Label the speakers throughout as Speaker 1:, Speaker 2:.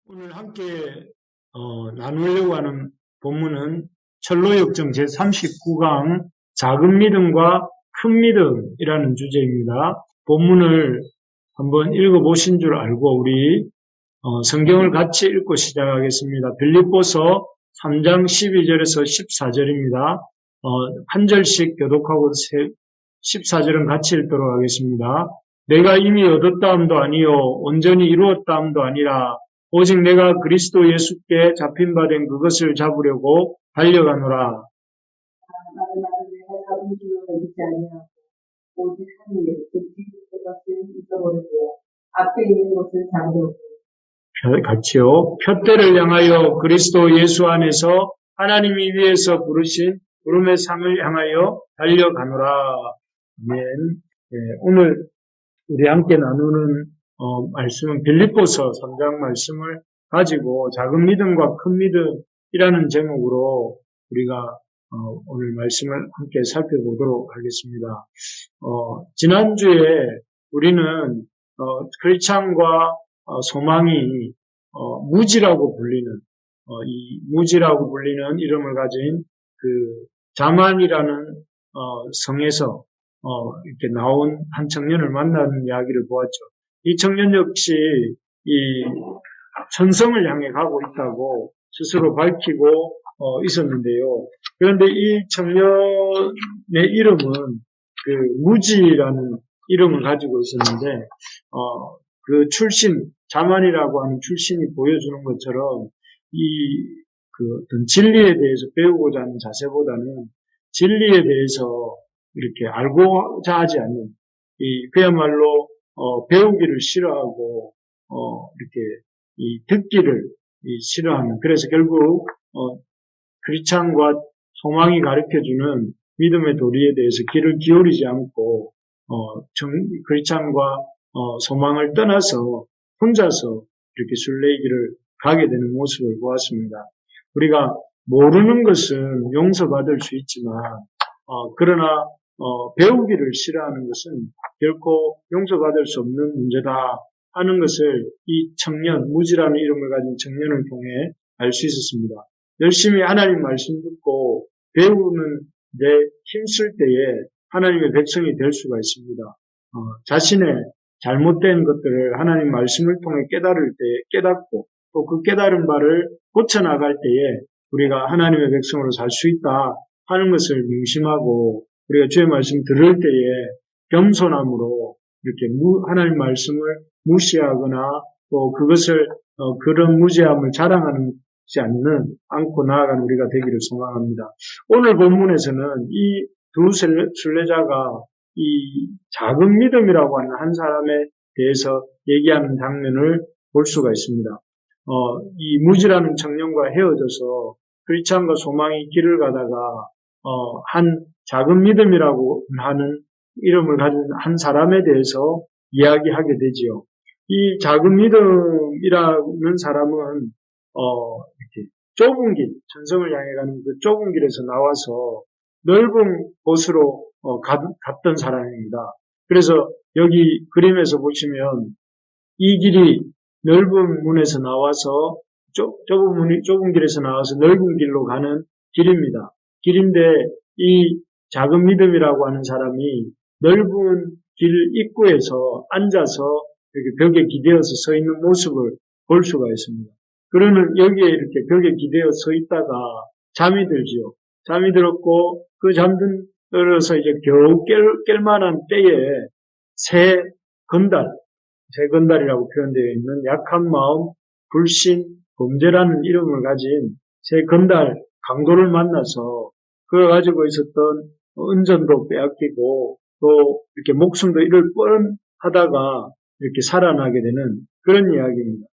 Speaker 1: 오늘 함께 나누려고 하는 본문은 철로역정 제39강 작은 믿음과 큰 믿음이라는 주제입니다. 본문을 한번 읽어보신 줄 알고 우리 성경을 같이 읽고 시작하겠습니다. 빌립보서 3장 12절에서 14절입니다. 한 절씩 교독하고 14절은 같이 읽도록 하겠습니다. 내가 이미 얻었다함도 아니요 온전히 이루었다함도 아니라 오직 내가 그리스도 예수께 잡힌 바 된 그것을 잡으려고 달려가노라.
Speaker 2: 마지막에 내가 잡은 줄로 여기지 아니하고 오직 한 일, 즉 뒤집을 것을 잊어버리고 앞에 있는 것을 잡으려고.
Speaker 1: 같이요. 푯대를 향하여 그리스도 예수 안에서 하나님이 위에서 부르신 부름의 상을 향하여 달려가노라. 아멘. 네, 오늘 우리 함께 나누는 말씀은 빌립보서 3장 말씀을 가지고 작은 믿음과 큰 믿음이라는 제목으로 우리가 오늘 말씀을 함께 살펴보도록 하겠습니다. 지난주에 우리는 크리스찬과 소망이 무지라고 불리는 이 무지라고 불리는 이름을 가진 그 자만이라는 성에서 이렇게 나온 한 청년을 만나는 이야기를 보았죠. 이 청년 역시 이 천성을 향해 가고 있다고 스스로 밝히고 있었는데요. 그런데 이 청년의 이름은 그 무지라는 이름을 가지고 있었는데 그 출신 자만이라고 하는 출신이 보여주는 것처럼 그 어떤 진리에 대해서 배우고자 하는 자세보다는 진리에 대해서 이렇게 알고자 하지 않는, 그야말로, 배우기를 싫어하고, 이렇게, 듣기를 싫어하는, 그래서 결국, 크리스찬과 소망이 가르쳐주는 믿음의 도리에 대해서 귀를 기울이지 않고, 크리스찬과, 소망을 떠나서 혼자서 이렇게 순례길을 가게 되는 모습을 보았습니다. 우리가 모르는 것은 용서받을 수 있지만, 그러나, 배우기를 싫어하는 것은 결코 용서받을 수 없는 문제다 하는 것을 이 청년, 무지라는 이름을 가진 청년을 통해 알 수 있었습니다. 열심히 하나님 말씀 듣고 배우는 데 힘쓸 때에 하나님의 백성이 될 수가 있습니다. 자신의 잘못된 것들을 하나님 말씀을 통해 깨닫고 또 그 깨달은 바를 고쳐나갈 때에 우리가 하나님의 백성으로 살 수 있다 하는 것을 명심하고 우리가 주의 말씀 들을 때에 겸손함으로 이렇게 하나님 말씀을 무시하거나 또 그것을 그런 무지함을 자랑하지 않고 나아가는 우리가 되기를 소망합니다. 오늘 본문에서는 이 두 순례자가 이 작은 믿음이라고 하는 한 사람에 대해서 얘기하는 장면을 볼 수가 있습니다. 이 무지라는 청년과 헤어져서 크리스찬과 소망이 길을 가다가 한 작은 믿음이라고 하는 이름을 가진 한 사람에 대해서 이야기하게 되지요. 이 작은 믿음이라는 사람은 이렇게 좁은 길, 천성을 향해 가는 그 좁은 길에서 나와서 넓은 곳으로 갔던 사람입니다. 그래서 여기 그림에서 보시면 이 길이 넓은 문에서 나와서 좁은 길에서 나와서 넓은 길로 가는 길입니다. 길인데 이 작은 믿음이라고 하는 사람이 넓은 길 입구에서 앉아서 이렇게 벽에 기대어서 서 있는 모습을 볼 수가 있습니다. 그러는 여기에 이렇게 벽에 기대어 서 있다가 잠이 들지요. 잠이 들었고 그 잠들어서 이제 겨우 깰 만한 때에 새 건달이라고 표현되어 있는 약한 마음, 불신, 범죄라는 이름을 가진 새 건달 강도를 만나서 그걸 가지고 있었던 은전도 빼앗기고 또 이렇게 목숨도 잃을 뻔하다가 이렇게 살아나게 되는 그런 이야기입니다.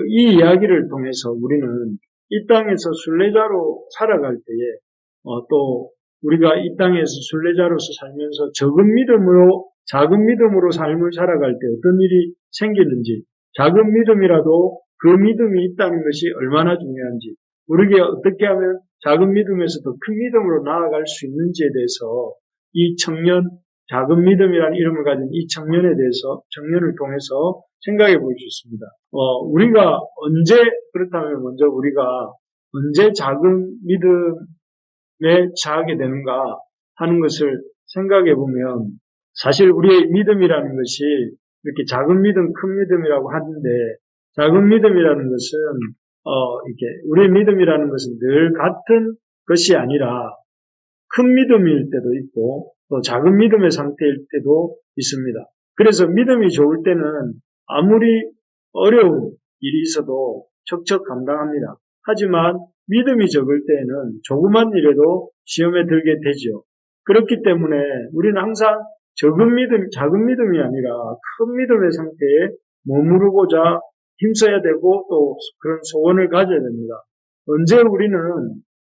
Speaker 1: 이 이야기를 통해서 우리는 이 땅에서 순례자로 살아갈 때에 또 우리가 이 땅에서 순례자로서 살면서 작은 믿음으로 삶을 살아갈 때 어떤 일이 생기는지, 작은 믿음이라도 그 믿음이 있다는 것이 얼마나 중요한지, 우리가 어떻게 하면 작은 믿음에서 더 큰 믿음으로 나아갈 수 있는지에 대해서 이 청년 작은 믿음이라는 이름을 가진 이 청년을 통해서 생각해 볼 수 있습니다. 우리가 그렇다면 먼저 우리가 언제 작은 믿음에 처하게 되는가 하는 것을 생각해 보면, 사실 우리의 믿음이라는 것이 이렇게 작은 믿음, 큰 믿음이라고 하는데, 작은 믿음이라는 것은 이렇게 우리의 믿음이라는 것은 늘 같은 것이 아니라 큰 믿음일 때도 있고 또 작은 믿음의 상태일 때도 있습니다. 그래서 믿음이 좋을 때는 아무리 어려운 일이 있어도 척척 감당합니다. 하지만 믿음이 적을 때에는 조그만 일에도 시험에 들게 되죠. 그렇기 때문에 우리는 항상 작은 믿음이 아니라 큰 믿음의 상태에 머무르고자 힘써야 되고 또 그런 소원을 가져야 됩니다. 언제 우리는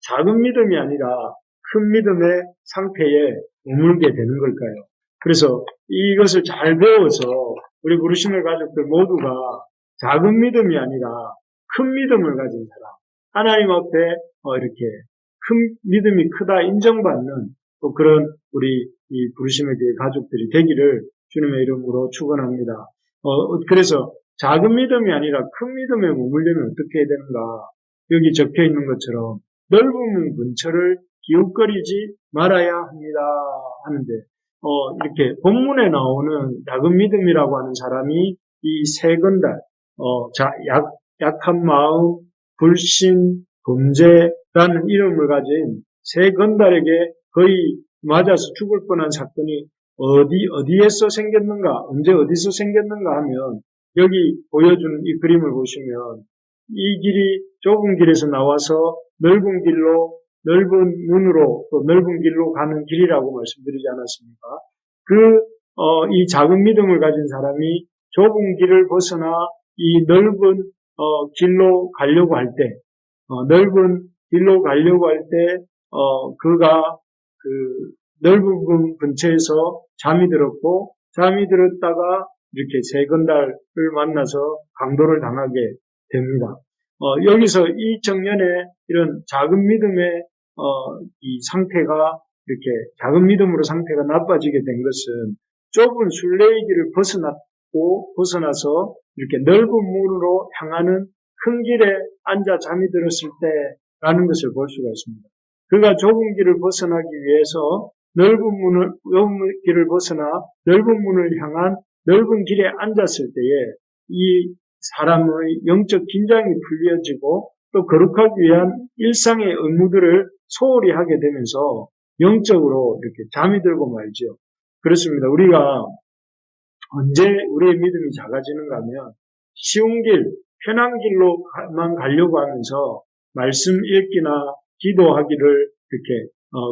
Speaker 1: 작은 믿음이 아니라 큰 믿음의 상태에 머물게 되는 걸까요? 그래서 이것을 잘 배워서 우리 부르심의 가족들 모두가 작은 믿음이 아니라 큰 믿음을 가진 사람, 하나님 앞에 이렇게 큰 믿음이 크다 인정받는 또 그런 우리 이 부르심의 교회 가족들이 되기를 주님의 이름으로 축원합니다. 그래서 작은 믿음이 아니라 큰 믿음에 머물려면 어떻게 해야 되는가? 여기 적혀 있는 것처럼 넓은 문 근처를 기웃거리지 말아야 합니다 하는데, 이렇게 본문에 나오는 작은 믿음이라고 하는 사람이 이 세 건달, 약한 마음, 불신, 범죄라는 이름을 가진 세 건달에게 거의 맞아서 죽을 뻔한 사건이 어디에서 생겼는가, 언제 어디서 생겼는가 하면, 여기 보여주는 이 그림을 보시면 이 길이 좁은 길에서 나와서 넓은 문으로 또 넓은 길로 가는 길이라고 말씀드리지 않았습니까? 이 작은 믿음을 가진 사람이 좁은 길을 벗어나 이 넓은 길로 가려고 할 때, 그가 그 넓은 문 근처에서 잠이 들었고, 잠이 들었다가 이렇게 세 건달을 만나서 강도를 당하게 됩니다. 여기서 이 청년의 이런 작은 믿음의 이 상태가 이렇게 작은 믿음으로 상태가 나빠지게 된 것은 좁은 순례의 길을 벗어나서 이렇게 넓은 문으로 향하는 큰 길에 앉아 잠이 들었을 때라는 것을 볼 수가 있습니다. 그가 좁은 길을 벗어나기 위해서 넓은 길을 벗어나 넓은 문을 향한 넓은 길에 앉았을 때에 이 사람의 영적 긴장이 풀려지고 또 거룩하기 위한 일상의 의무들을 소홀히 하게 되면서 영적으로 이렇게 잠이 들고 말죠. 그렇습니다. 우리가 언제 우리의 믿음이 작아지는가 하면 쉬운 길, 편한 길로만 가려고 하면서 말씀 읽기나 기도하기를 이렇게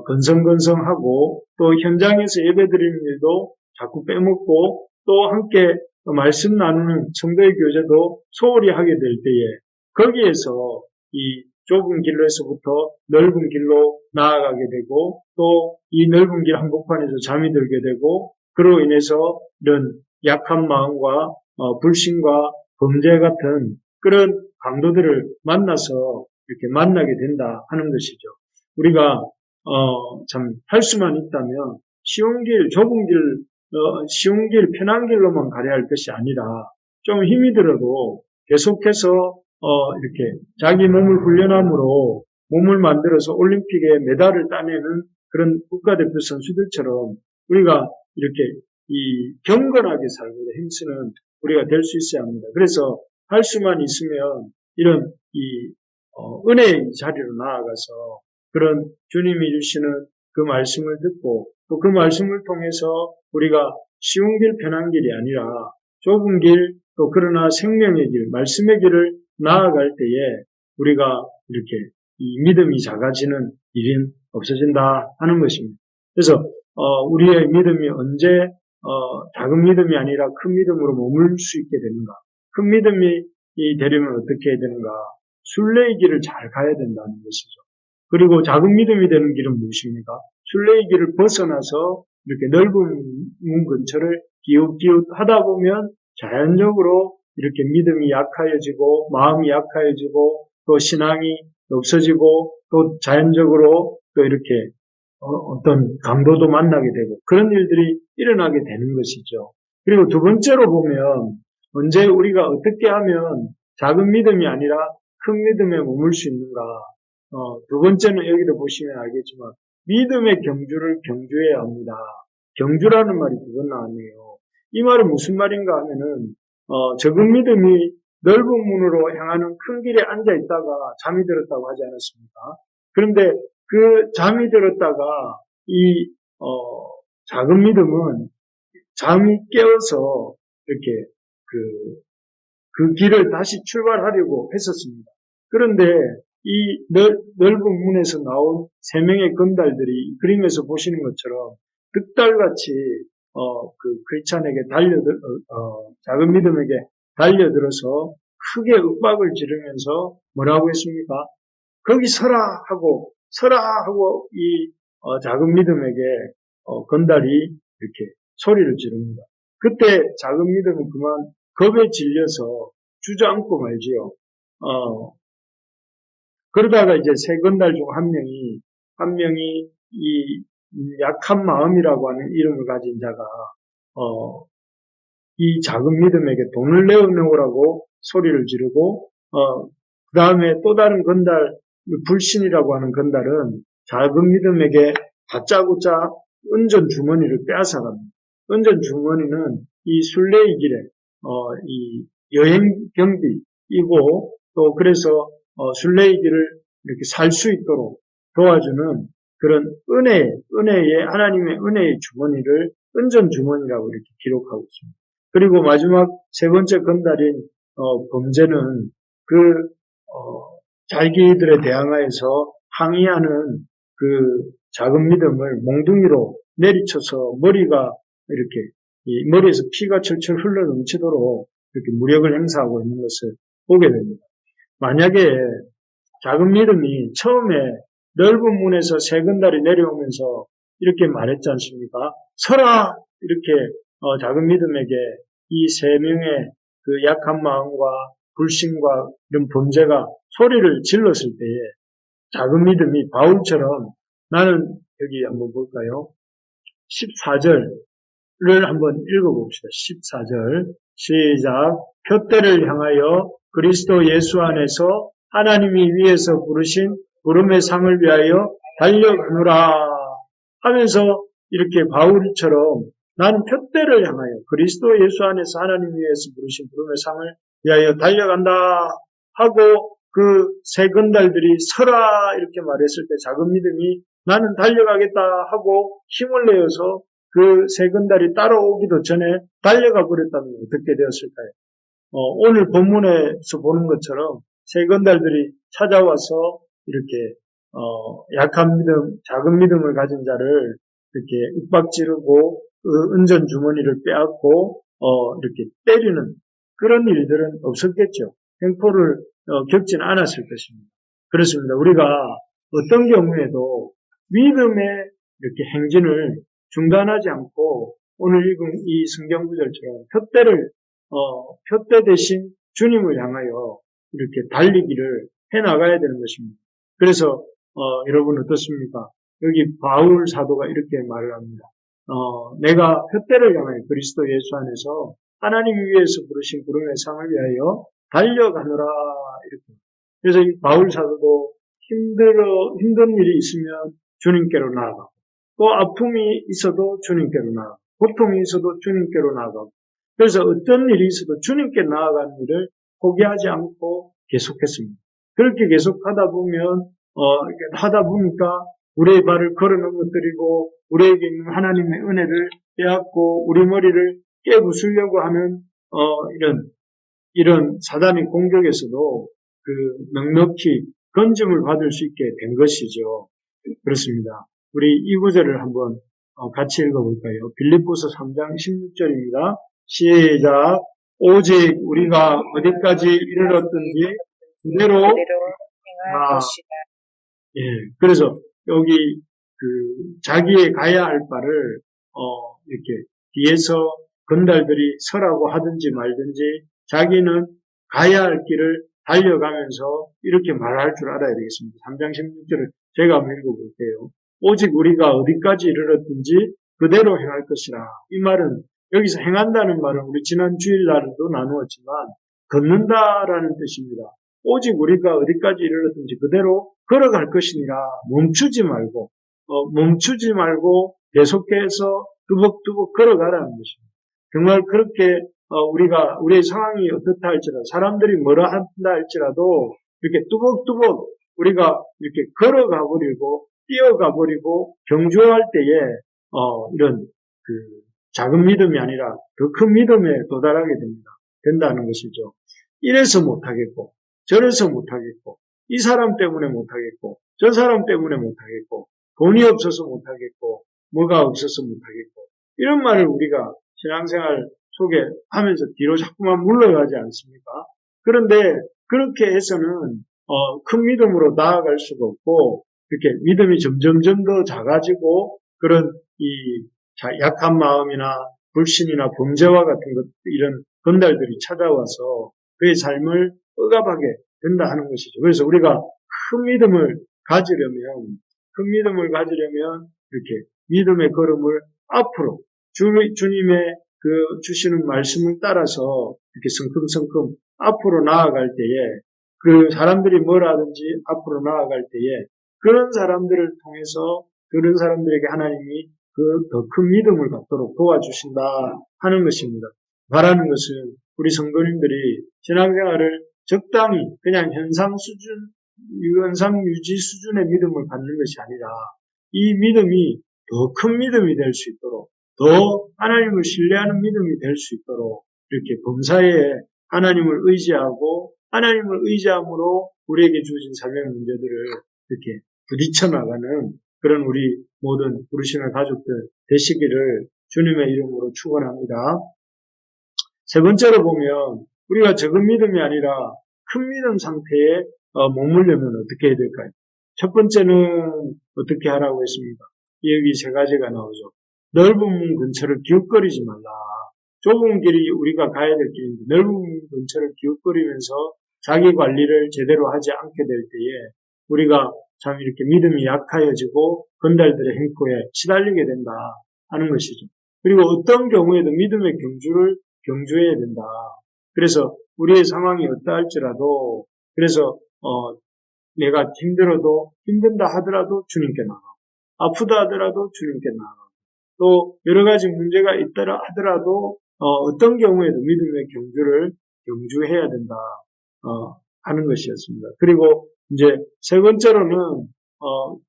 Speaker 1: 건성건성하고 또 현장에서 예배드리는 일도 자꾸 빼먹고 또 함께 말씀 나누는 성도의 교제도 소홀히 하게 될 때에 거기에서 이 좁은 길로에서부터 넓은 길로 나아가게 되고 또 이 넓은 길 한복판에서 잠이 들게 되고 그로 인해서 이런 약한 마음과 불신과 범죄 같은 그런 강도들을 이렇게 만나게 된다 하는 것이죠. 우리가 참 할 수만 있다면 쉬운 길, 편한 길로만 가야 할 것이 아니라 좀 힘이 들어도 계속해서 이렇게 자기 몸을 훈련함으로 몸을 만들어서 올림픽에 메달을 따내는 그런 국가대표 선수들처럼 우리가 이렇게 이 경건하게 살고 힘쓰는 우리가 될 수 있어야 합니다. 그래서 할 수만 있으면 이런 이 은혜의 자리로 나아가서 그런 주님이 주시는 그 말씀을 듣고 또 그 말씀을 통해서 우리가 쉬운 길, 편한 길이 아니라 좁은 길, 또 그러나 생명의 길, 말씀의 길을 나아갈 때에 우리가 이렇게 이 믿음이 작아지는 일은 없어진다 하는 것입니다. 그래서 우리의 믿음이 언제 작은 믿음이 아니라 큰 믿음으로 머물 수 있게 되는가? 큰 믿음이 되려면 어떻게 해야 되는가? 순례의 길을 잘 가야 된다는 것이죠. 그리고 작은 믿음이 되는 길은 무엇입니까? 순례의 길을 벗어나서 이렇게 넓은 문 근처를 기웃기웃 하다 보면 자연적으로 이렇게 믿음이 약해지고 마음이 약해지고 또 신앙이 없어지고 또 자연적으로 또 이렇게 어떤 강도도 만나게 되고 그런 일들이 일어나게 되는 것이죠. 그리고 두 번째로 보면 언제 우리가 어떻게 하면 작은 믿음이 아니라 큰 믿음에 머물 수 있는가? 두 번째는 여기도 보시면 알겠지만 믿음의 경주를 경주해야 합니다. 경주라는 말이 두 번 나왔네요. 이 말은 무슨 말인가 하면은 적은 믿음이 넓은 문으로 향하는 큰 길에 앉아 있다가 잠이 들었다고 하지 않았습니까? 그런데 그 잠이 들었다가 이 작은 믿음은 잠이 깨어서 이렇게 그 길을 다시 출발하려고 했었습니다. 그런데 이 넓은 문에서 나온 세 명의 건달들이 그림에서 보시는 것처럼 득달같이 그 크리스찬에게 작은 믿음에게 달려들어서 크게 윽박을 지르면서 뭐라고 했습니까? 거기 서라 하고 이 작은 믿음에게 건달이 이렇게 소리를 지릅니다. 그때 작은 믿음은 그만 겁에 질려서 주저앉고 말지요. 그러다가 이제 세 건달 중 한 명이 이 약한 마음이라고 하는 이름을 가진 자가 이 작은 믿음에게 돈을 내어놓으라고 소리를 지르고 그 다음에 또 다른 건달 불신이라고 하는 건달은 작은 믿음에게 다짜고짜 은전 주머니를 빼앗아갑니다. 은전 주머니는 이 순례의 길에 이 여행 경비이고 또 그래서 순례의 길을 이렇게 살 수 있도록 도와주는 그런 은혜의 하나님의 은혜의 주머니를 은전 주머니라고 이렇게 기록하고 있습니다. 그리고 마지막 세 번째 건달인 범죄는 자기들에 대항하여서 항의하는 그 작은 믿음을 몽둥이로 내리쳐서 머리가 이렇게 이 머리에서 피가 철철 흘러 넘치도록 이렇게 무력을 행사하고 있는 것을 보게 됩니다. 만약에 작은 믿음이 처음에 넓은 문에서 세 건달이 내려오면서 이렇게 말했지 않습니까? 서라! 이렇게 작은 믿음에게 이 세 명의 그 약한 마음과 불신과 이런 범죄가 소리를 질렀을 때에 작은 믿음이 바울처럼 나는 여기 한번 볼까요? 14절을 한번 읽어봅시다. 14절 시작. 표대를 향하여 그리스도 예수 안에서 하나님이 위에서 부르신 부름의 상을 위하여 달려가노라 하면서 이렇게 바울처럼 나는 표대를 향하여 그리스도 예수 안에서 하나님 위에서 부르신 부름의 상을 위하여 달려간다 하고 그 세 건달들이 서라 이렇게 말했을 때 작은 믿음이 나는 달려가겠다 하고 힘을 내어서 그 세 건달이 따라오기도 전에 달려가 버렸다면 어떻게 되었을까요? 오늘 본문에서 보는 것처럼 세 건달들이 찾아와서 이렇게 약한 믿음, 작은 믿음을 가진 자를 이렇게 윽박지르고 은전 주머니를 빼앗고 이렇게 때리는 그런 일들은 없었겠죠. 횡포를 겪지는 않았을 것입니다. 그렇습니다. 우리가 어떤 경우에도 믿음의 이렇게 행진을 중단하지 않고 오늘 읽은 이 성경 구절처럼 표대 대신 주님을 향하여 이렇게 달리기를 해나가야 되는 것입니다. 그래서 여러분 어떻습니까? 여기 바울 사도가 이렇게 말을 합니다. 내가 표대를 향하여 그리스도 예수 안에서 하나님 위에서 부르신 부름의 상을 위하여 달려가노라 이렇게. 그래서 이 바울 사도도 힘든 일이 있으면 주님께로 나아가고 또 아픔이 있어도 주님께로 나아가고 고통이 있어도 주님께로 나아가고 그래서 어떤 일이 있어도 주님께 나아가는 일을 포기하지 않고 계속했습니다. 그렇게 계속하다 보면 하다 보니까 우리의 발을 걸어 넘어뜨리고 우리에게 있는 하나님의 은혜를 빼앗고 우리 머리를 깨부수려고 하는 이런 사단의 공격에서도 그 넉넉히 건짐을 받을 수 있게 된 것이죠. 그렇습니다. 우리 이 구절을 한번 같이 읽어볼까요? 빌립보서 3장 16절입니다. 시작. 오직 우리가 어디까지 이르렀든지 그대로
Speaker 3: 행할 것이다.
Speaker 1: 예. 그래서 여기 자기의 가야 할 바를 이렇게 뒤에서 건달들이 서라고 하든지 말든지 자기는 가야 할 길을 달려가면서 이렇게 말할 줄 알아야 되겠습니다. 3장 16절을 제가 한번 읽어볼게요. 오직 우리가 어디까지 이르렀든지 그대로 행할 것이라. 이 말은 여기서 행한다는 말은 우리 지난 주일날도 나누었지만 걷는다라는 뜻입니다. 오직 우리가 어디까지 이르렀든지 그대로 걸어갈 것이니라. 멈추지 말고 계속해서 뚜벅뚜벅 걸어가라는 것입니다. 정말 그렇게 우리의 상황이 어떻다 할지라도 사람들이 뭐라 한다 할지라도 이렇게 뚜벅뚜벅 우리가 이렇게 걸어가 버리고 뛰어가 버리고 경주할 때에 이런 작은 믿음이 아니라 더 큰 믿음에 도달하게 된다는 것이죠. 이래서 못하겠고 저래서 못하겠고 이 사람 때문에 못하겠고 저 사람 때문에 못하겠고 돈이 없어서 못하겠고 뭐가 없어서 못하겠고 이런 말을 우리가 신앙생활 속에 하면서 뒤로 자꾸만 물러가지 않습니까? 그런데 그렇게 해서는 큰 믿음으로 나아갈 수가 없고 이렇게 믿음이 점점점 더 작아지고 그런 이 약한 마음이나 불신이나 범죄와 같은 것 이런 건달들이 찾아와서 그의 삶을 억압하게 된다 하는 것이죠. 그래서 우리가 큰 믿음을 가지려면 이렇게 믿음의 걸음을 앞으로 주님의 그 주시는 말씀을 따라서 이렇게 성큼성큼 앞으로 나아갈 때에 그 사람들이 뭐라든지 앞으로 나아갈 때에 그런 사람들을 통해서 그런 사람들에게 하나님이 그 더 큰 믿음을 갖도록 도와주신다 하는 것입니다. 바라는 것은 우리 성도님들이 신앙생활을 적당히 그냥 현상 유지 수준의 믿음을 갖는 것이 아니라 이 믿음이 더 큰 믿음이 될 수 있도록 더 하나님을 신뢰하는 믿음이 될 수 있도록 이렇게 범사에 하나님을 의지하고 하나님을 의지함으로 우리에게 주어진 삶의 문제들을 이렇게 부딪혀 나가는 그런 우리 모든 부르심의 가족들 되시기를 주님의 이름으로 축원합니다. 세 번째로 보면 우리가 적은 믿음이 아니라 큰 믿음 상태에 머물려면 어떻게 해야 될까요? 첫 번째는 어떻게 하라고 했습니까? 여기 세 가지가 나오죠. 넓은 문 근처를 기웃거리지 말라. 좁은 길이 우리가 가야 될 길인데 넓은 문 근처를 기웃거리면서 자기 관리를 제대로 하지 않게 될 때에 우리가 참 이렇게 믿음이 약하여지고 건달들의 행포에 시달리게 된다 하는 것이죠. 그리고 어떤 경우에도 믿음의 경주해야 된다. 그래서 우리의 상황이 어떠할지라도 그래서 내가 힘든다 하더라도 주님께 나가고 아프다 하더라도 주님께 나가고 또 여러 가지 문제가 있더라 하더라도 어떤 경우에도 믿음의 경주해야 된다 하는 것이었습니다. 그리고 이제 세 번째로는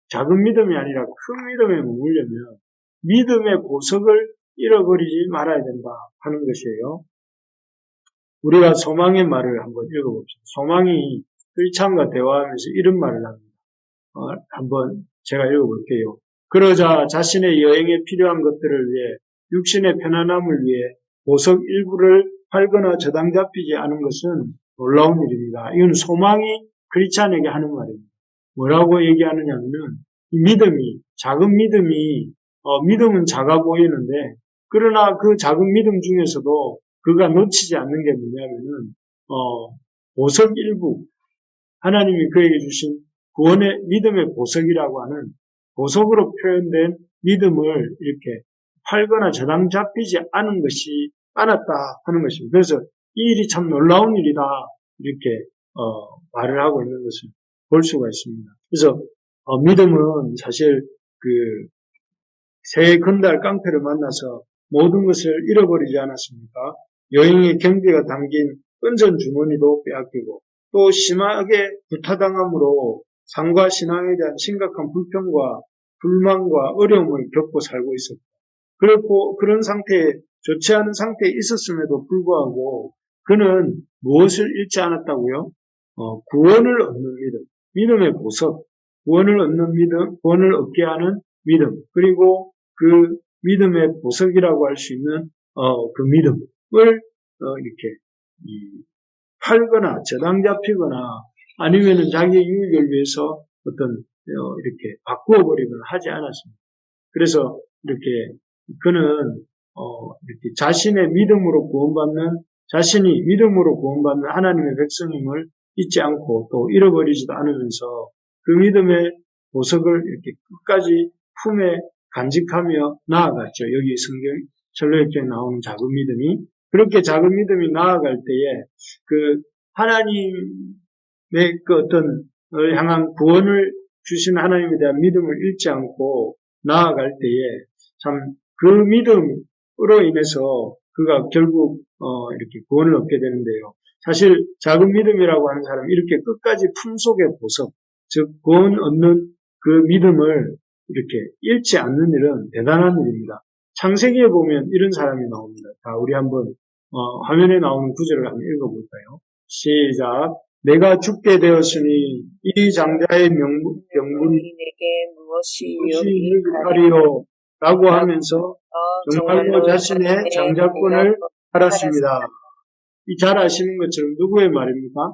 Speaker 1: 작은 믿음이 아니라 큰 믿음에 머물려면 믿음의 보석을 잃어버리지 말아야 된다 하는 것이에요. 우리가 소망의 말을 한번 읽어봅시다. 소망이 크리스찬과 대화하면서 이런 말을 합니다. 한번 제가 읽어볼게요. 그러자 자신의 여행에 필요한 것들을 위해 육신의 편안함을 위해 보석 일부를 팔거나 저당 잡히지 않은 것은 놀라운 일입니다. 이건 소망이 크리스찬에게 하는 말입니다. 뭐라고 얘기하느냐면은 이 작은 믿음은 작아 보이는데 그러나 그 작은 믿음 중에서도 그가 놓치지 않는 게 뭐냐면은 보석 일부 하나님이 그에게 주신 구원의 믿음의 보석이라고 하는 보석으로 표현된 믿음을 이렇게 팔거나 저당 잡히지 않았다 하는 것입니다. 그래서 이 일이 참 놀라운 일이다 이렇게 말을 하고 있는 것을 볼 수가 있습니다. 그래서 믿음은 사실 새 건달 깡패를 만나서 모든 것을 잃어버리지 않았습니까? 여행의 경비가 담긴 은전 주머니도 빼앗기고 또 심하게 부타당함으로 삶과 신앙에 대한 심각한 불평과 불만과 어려움을 겪고 살고 있었다. 그렇고 그런 상태에 좋지 않은 상태에 있었음에도 불구하고 그는 무엇을 잃지 않았다고요? 구원을 얻는 믿음, 믿음의 보석, 구원을 얻게 하는 믿음, 그리고 그 믿음의 보석이라고 할 수 있는 그 믿음을 이렇게 팔거나 저당 잡히거나 아니면은 자기의 유익을 위해서 이렇게 바꾸어 버리거나 하지 않았습니다. 그래서 이렇게 그는 이렇게 자신이 믿음으로 구원받는 하나님의 백성임을 잊지 않고 또 잃어버리지도 않으면서 그 믿음의 보석을 이렇게 끝까지 품에 간직하며 나아갔죠. 여기 성경 설로역기에 나오는 작은 믿음이 그렇게 작은 믿음이 나아갈 때에 그 하나님의 그 어떤 향한 구원을 주신 하나님에 대한 믿음을 잃지 않고 나아갈 때에 참 그 믿음으로 인해서 그가 결국 이렇게 구원을 얻게 되는데요. 사실 작은 믿음이라고 하는 사람은 이렇게 끝까지 품속의 보석, 즉 구원 얻는 그 믿음을 이렇게 잃지 않는 일은 대단한 일입니다. 창세기에 보면 이런 사람이 나옵니다. 자, 우리 한번 화면에 나오는 구절을 한번 읽어볼까요? 시작. 내가 죽게 되었으니 이 장자의 병분이
Speaker 3: 내게 무엇이
Speaker 1: 유익하리요 라고 하면서 정말로 자신의 장자권을 팔았습니다. 이 잘 아시는 것처럼 누구의 말입니까?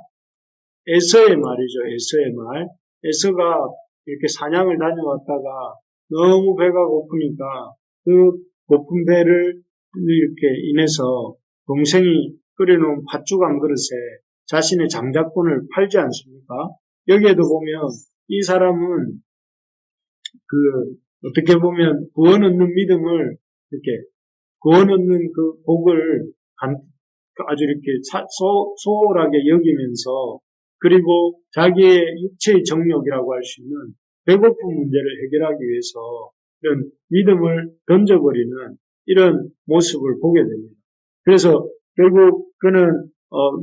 Speaker 1: 에서의 말이죠. 에서의 말. 에서가 이렇게 사냥을 다녀왔다가 너무 배가 고프니까 그 고픈 배를 이렇게 인해서 동생이 끓여놓은 팥죽 한 그릇에 자신의 장자권을 팔지 않습니까? 여기에도 보면 이 사람은 어떻게 보면 구원 얻는 믿음을 이렇게 구원 얻는 그 복을 아주 이렇게 소홀하게 여기면서 그리고 자기의 육체의 정욕이라고 할 수 있는 배고픈 문제를 해결하기 위해서 이런 믿음을 던져버리는 이런 모습을 보게 됩니다. 그래서 결국 그는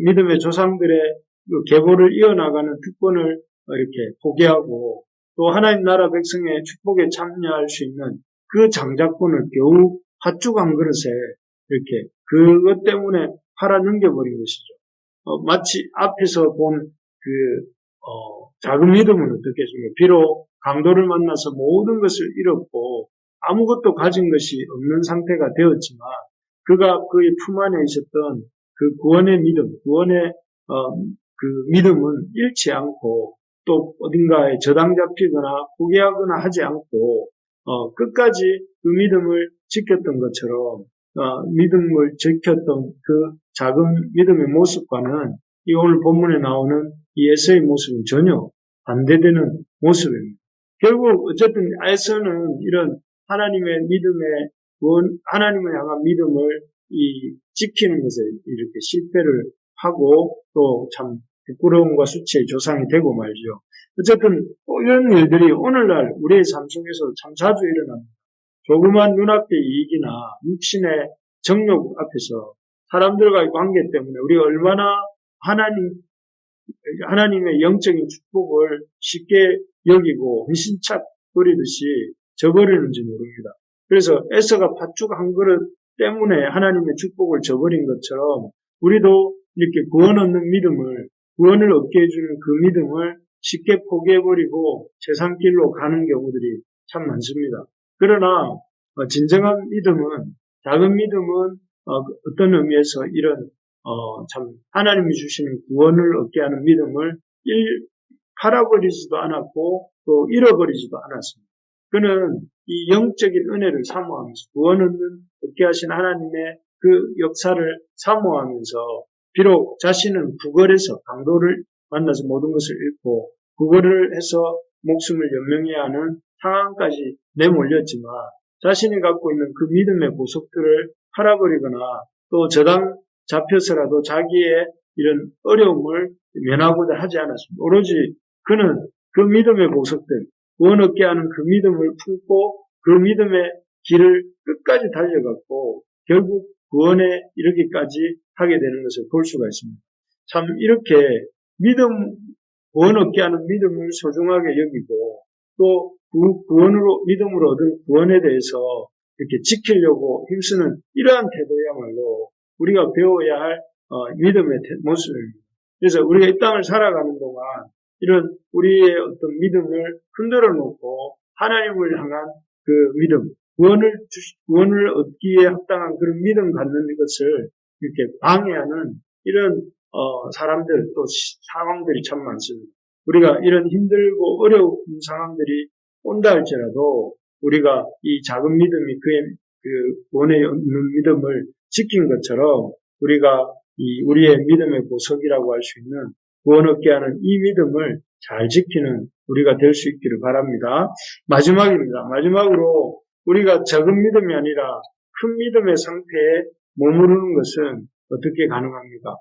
Speaker 1: 믿음의 조상들의 그 계보를 이어나가는 특권을 이렇게 포기하고 또 하나님 나라 백성의 축복에 참여할 수 있는 그 장자권을 겨우 팥죽 한 그릇에 이렇게 그것 때문에 팔아 넘겨버린 것이죠. 마치 앞에서 본 작은 믿음은 어떻겠습니까? 비록 강도를 만나서 모든 것을 잃었고 아무것도 가진 것이 없는 상태가 되었지만 그가 그의 품 안에 있었던 그 구원의 믿음, 구원의 그 믿음은 잃지 않고 또 어딘가에 저당 잡히거나 포기하거나 하지 않고 끝까지 그 믿음을 지켰던 것처럼 믿음을 지켰던 그 작은 믿음의 모습과는 이 오늘 본문에 나오는 이 에서의 모습은 전혀 반대되는 모습입니다. 결국 어쨌든 에서는 이런 하나님의 믿음의 하나님을 향한 믿음을 지키는 것에 이렇게 실패를 하고 또 참 부끄러움과 수치의 조상이 되고 말이죠. 어쨌든 이런 일들이 오늘날 우리의 삶 속에서 참 자주 일어납니다. 조그만 눈앞의 이익이나 육신의 정욕 앞에서 사람들과의 관계 때문에 우리가 얼마나 하나님의 영적인 축복을 쉽게 여기고 헌신착 버리듯이 저버리는지 모릅니다. 그래서 에서가 팥죽 한 그릇 때문에 하나님의 축복을 저버린 것처럼 우리도 이렇게 구원을 얻게 해주는 그 믿음을 쉽게 포기해버리고 세상길로 가는 경우들이 참 많습니다. 그러나 진정한 믿음은, 작은 믿음은 어떤 의미에서 이런 참 하나님이 주시는 구원을 얻게 하는 믿음을 팔아버리지도 않았고 또 잃어버리지도 않았습니다. 그는 이 영적인 은혜를 사모하면서 구원 얻게 하신 하나님의 그 역사를 사모하면서 비록 자신은 구걸해서 강도를 만나서 모든 것을 잃고 구걸을 해서 목숨을 연명해야 하는 상황까지 내몰렸지만 자신이 갖고 있는 그 믿음의 보석들을 팔아버리거나 또 저당 잡혀서라도 자기의 이런 어려움을 면하고자 하지 않았습니다. 오로지 그는 그 믿음의 보석들, 구원 얻게 하는 그 믿음을 품고 그 믿음의 길을 끝까지 달려갔고 결국 구원에 이르기까지 하게 되는 것을 볼 수가 있습니다. 참 이렇게 구원 얻게 하는 믿음을 소중하게 여기고 또 믿음으로 얻은 구원에 대해서 이렇게 지키려고 힘쓰는 이러한 태도야말로 우리가 배워야 할 믿음의 모습입니다. 그래서 우리가 이 땅을 살아가는 동안 이런 우리의 어떤 믿음을 흔들어 놓고 하나님을 향한 그 믿음, 구원을 얻기에 합당한 그런 믿음 갖는 것을 이렇게 방해하는 이런 사람들 또 상황들이 참 많습니다. 우리가 이런 힘들고 어려운 상황들이 온다 할지라도 우리가 이 작은 믿음이 그의 그 구원에 얻는 믿음을 지킨 것처럼 우리가 우리의 믿음의 보석이라고 할 수 있는 구원 얻게 하는 이 믿음을 잘 지키는 우리가 될 수 있기를 바랍니다. 마지막입니다. 마지막으로 우리가 적은 믿음이 아니라 큰 믿음의 상태에 머무르는 것은 어떻게 가능합니까?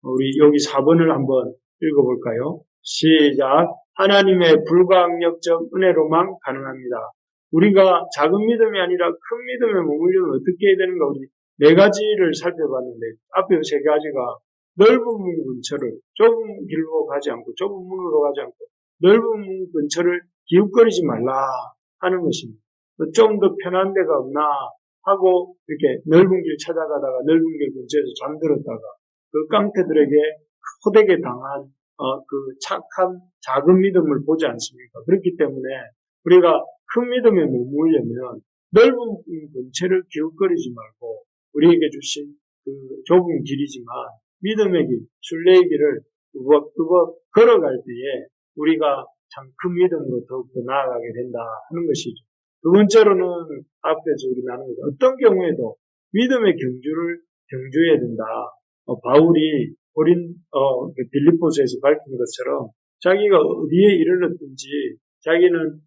Speaker 1: 우리 여기 4번을 한번 읽어볼까요? 시작. 하나님의 불가항력적 은혜로만 가능합니다. 우리가 작은 믿음이 아니라 큰 믿음에 머물려면 어떻게 해야 되는가? 우리 4가지를 살펴봤는데 앞에 3가지가 넓은 문 근처를 좁은 길로 가지 않고 좁은 문으로 가지 않고 넓은 문 근처를 기웃거리지 말라 하는 것입니다. 좀 더 편한 데가 없나 하고 이렇게 넓은 길 찾아가다가 넓은 길 근처에서 잠들었다가 그 깡패들에게 호되게 당한 그 착한 작은 믿음을 보지 않습니까? 그렇기 때문에 우리가 큰 믿음에 머물려면 넓은 근처를 기웃거리지 말고 우리에게 주신 그 좁은 길이지만 믿음의 길, 순례의 길을 뚜벅뚜벅 걸어갈 때에 우리가 참 큰 믿음으로 더욱더 나아가게 된다 하는 것이죠. 두 번째로는 앞에서 우리 나눈 거죠. 어떤 경우에도 믿음의 경주해야 된다. 바울이 빌립보서에서 밝힌 것처럼 자기가 어디에 이르렀든지 자기는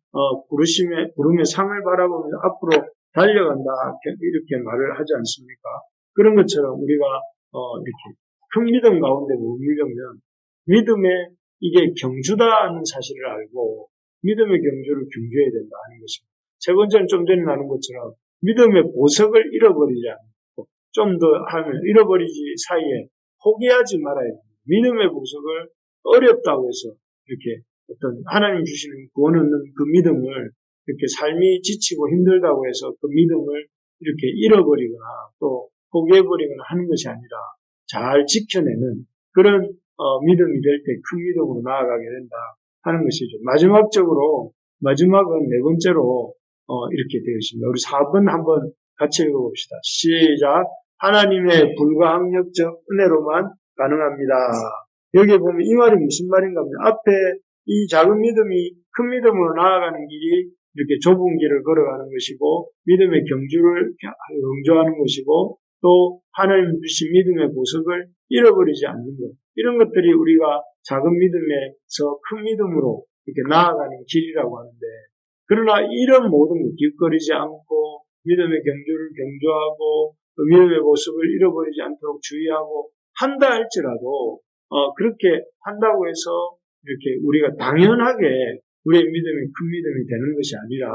Speaker 1: 부름의 상을 바라보면서 앞으로 달려간다 이렇게 말을 하지 않습니까? 그런 것처럼 우리가 이렇게 큰 믿음 가운데 머물려면 믿음의 이게 경주다는 사실을 알고 믿음의 경주를 경주해야 된다 하는 것입니다. 세 번째는 좀 전에 나눈 것처럼 믿음의 보석을 잃어버리지 않고 좀 더 하면 잃어버리지 사이에 포기하지 말아야 됩니다. 믿음의 보석을 어렵다고 해서 이렇게 어떤 하나님 주시는 구원 얻는 그 믿음을 이렇게 삶이 지치고 힘들다고 해서 그 믿음을 이렇게 잃어버리거나 또 포기해버리거나 하는 것이 아니라 잘 지켜내는 그런 믿음이 될 때 큰 믿음으로 나아가게 된다 하는 것이죠. 마지막은 4번째로 이렇게 되어 있습니다. 우리 4번 한번 같이 읽어봅시다. 시작. 하나님의 불가항력적 은혜로만 가능합니다. 여기에 보면 이 말이 무슨 말인가 하면 앞에 이 작은 믿음이 큰 믿음으로 나아가는 길이 이렇게 좁은 길을 걸어가는 것이고 믿음의 경주하는 것이고 또 하나님 주신 믿음의 보석을 잃어버리지 않는 것 이런 것들이 우리가 작은 믿음에서 큰 믿음으로 이렇게 나아가는 길이라고 하는데 그러나 이런 모든 것 기웃거리지 않고 믿음의 경주를 경주하고 믿음의 모습을 잃어버리지 않도록 주의하고 한다 할지라도 그렇게 한다고 해서 이렇게 우리가 당연하게 우리의 믿음이 큰 믿음이 되는 것이 아니라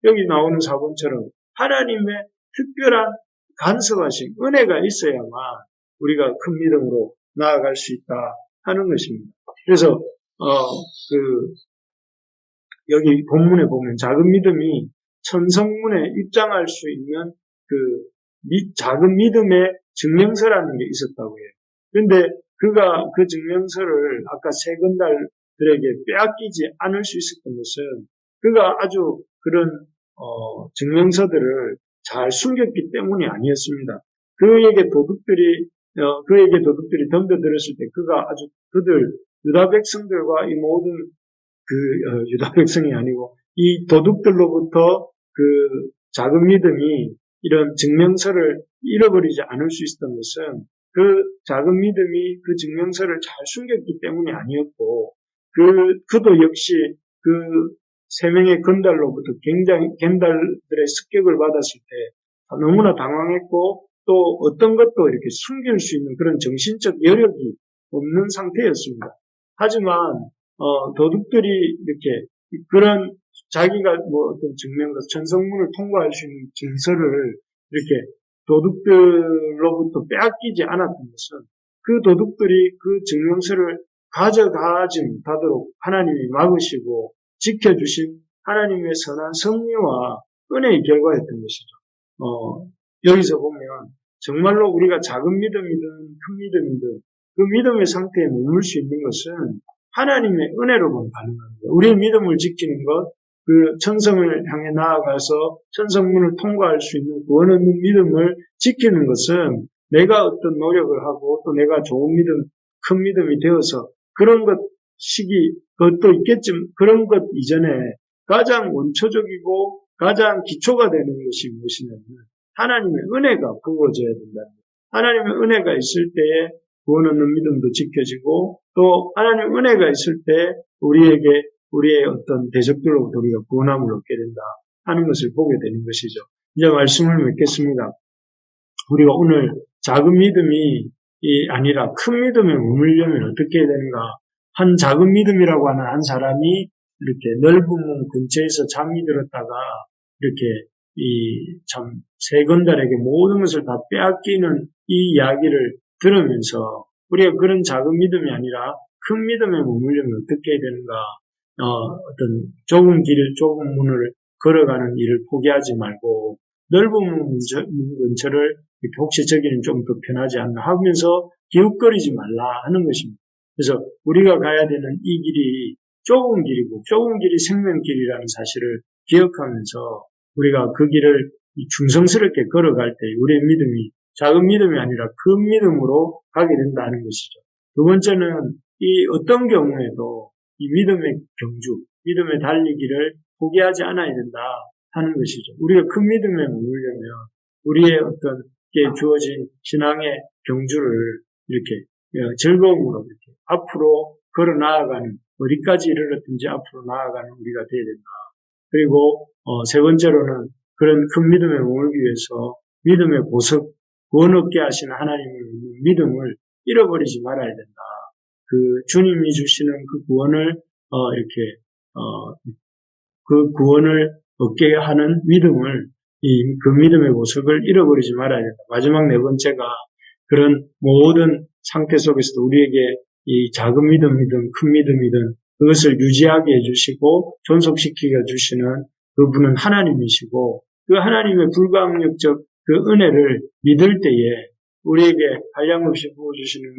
Speaker 1: 여기 나오는 4번처럼 하나님의 특별한 간섭하신 은혜가 있어야만 우리가 큰 믿음으로 나아갈 수 있다 하는 것입니다. 그래서 여기 본문에 보면 작은 믿음이 천성문에 입장할 수 있는 작은 믿음의 증명서라는 게 있었다고 해요. 그런데 그가 그 증명서를 아까 세건달들에게 빼앗기지 않을 수 있었던 것은 그가 아주 그런 증명서들을 잘 숨겼기 때문이 아니었습니다. 그에게 도둑들이 덤벼들었을 때 그가 아주 유다 백성들과 이 모든 유다 백성이 아니고 이 도둑들로부터 그 작은 믿음이 이런 증명서를 잃어버리지 않을 수 있었던 것은 그 작은 믿음이 그 증명서를 잘 숨겼기 때문이 아니었고 그도 역시 그 3명의 건달로부터 겐달들의 습격을 받았을 때 너무나 당황했고 또 어떤 것도 이렇게 숨길 수 있는 그런 정신적 여력이 없는 상태였습니다. 하지만 도둑들이 이렇게 그런 자기가 어떤 증명서 천성문을 통과할 수 있는 증서를 이렇게 도둑들로부터 빼앗기지 않았던 것은 그 도둑들이 그 증명서를 가져가지 못하도록 하나님이 막으시고 지켜주신 하나님의 선한 섭리와 은혜의 결과였던 것이죠. 여기서 보면 정말로 우리가 작은 믿음이든 큰 믿음이든 그 믿음의 상태에 머물 수 있는 것은 하나님의 은혜로만 가능합니다. 우리의 믿음을 지키는 것, 그 천성을 향해 나아가서 천성문을 통과할 수 있는 구원 얻는 믿음을 지키는 것은 내가 어떤 노력을 하고 또 내가 좋은 믿음, 큰 믿음이 되어서 그런 것도 있겠지만 그런 것 이전에 가장 원초적이고 가장 기초가 되는 것이 무엇이냐면 하나님의 은혜가 부어져야 된다. 하나님의 은혜가 있을 때에 구원 얻는 믿음도 지켜지고 또 하나님 은혜가 있을 때 우리의 어떤 대적들로부터 우리가 구원함을 얻게 된다 하는 것을 보게 되는 것이죠. 이제 말씀을 맺겠습니다. 우리가 오늘 작은 믿음이 아니라 큰 믿음에 머물려면 어떻게 해야 되는가? 한 작은 믿음이라고 하는 한 사람이 이렇게 넓은 문 근처에서 잠이 들었다가 이렇게 참 세건달에게 모든 것을 다 빼앗기는 이 이야기를 들으면서 우리가 그런 작은 믿음이 아니라 큰 믿음에 머물려면 어떻게 해야 되는가? 어떤 좁은 문을 걸어가는 일을 포기하지 말고 넓은 문 근처를 이렇게 혹시 저기는 좀 더 편하지 않나 하면서 기웃거리지 말라 하는 것입니다. 그래서 우리가 가야 되는 이 길이 좁은 길이고 좁은 길이 생명길이라는 사실을 기억하면서 우리가 그 길을 충성스럽게 걸어갈 때 우리의 믿음이 작은 믿음이 아니라 큰 믿음으로 가게 된다는 것이죠. 두 번째는 이 어떤 경우에도 이 믿음의 경주, 믿음의 달리기를 포기하지 않아야 된다 하는 것이죠. 우리가 큰 믿음에 머물려면 우리의 어떤 게 주어진 신앙의 경주를 이렇게 즐거움으로 이렇게 앞으로 걸어 나아가는 어디까지 이르렀든지 앞으로 나아가는 우리가 되어야 된다. 그리고 세 번째로는 그런 큰 믿음에 머물기 위해서 믿음의 보석, 구원 얻게 하시는 하나님을 믿는 믿음을 잃어버리지 말아야 된다. 그 주님이 주시는 그 구원을 그 구원을 얻게 하는 믿음을 그 믿음의 보석을 잃어버리지 말아야 된다. 마지막 네 번째가 그런 모든 상태 속에서도 우리에게 이 작은 믿음이든 큰 믿음이든 그것을 유지하게 해주시고 존속시키게 해주시는 그분은 하나님이시고 그 하나님의 불가항력적 그 은혜를 믿을 때에 우리에게 한량없이 부어주시는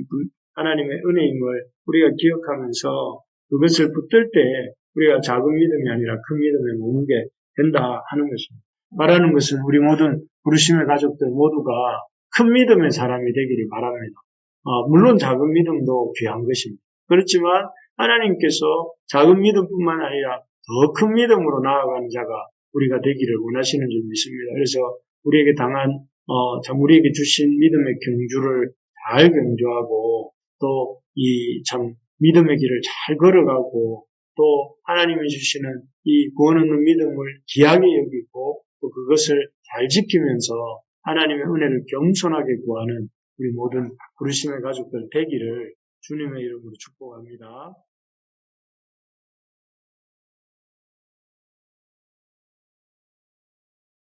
Speaker 1: 하나님의 은혜임을 우리가 기억하면서 그것을 붙들 때 우리가 작은 믿음이 아니라 큰 믿음에 머물게 된다 하는 것입니다. 말하는 것은 우리 모든 부르심의 가족들 모두가 큰 믿음의 사람이 되기를 바랍니다. 물론 작은 믿음도 귀한 것입니다. 그렇지만 하나님께서 작은 믿음뿐만 아니라 더 큰 믿음으로 나아가는 자가 우리가 되기를 원하시는 줄 믿습니다. 그래서 우리에게 우리에게 주신 믿음의 경주를 잘 경주하고 또 참 믿음의 길을 잘 걸어가고 또 하나님이 주시는 이 구원 얻는 믿음을 귀하게 여기고 또 그것을 잘 지키면서 하나님의 은혜를 겸손하게 구하는 우리 모든 부르심의 가족들 되기를 주님의 이름으로 축복합니다.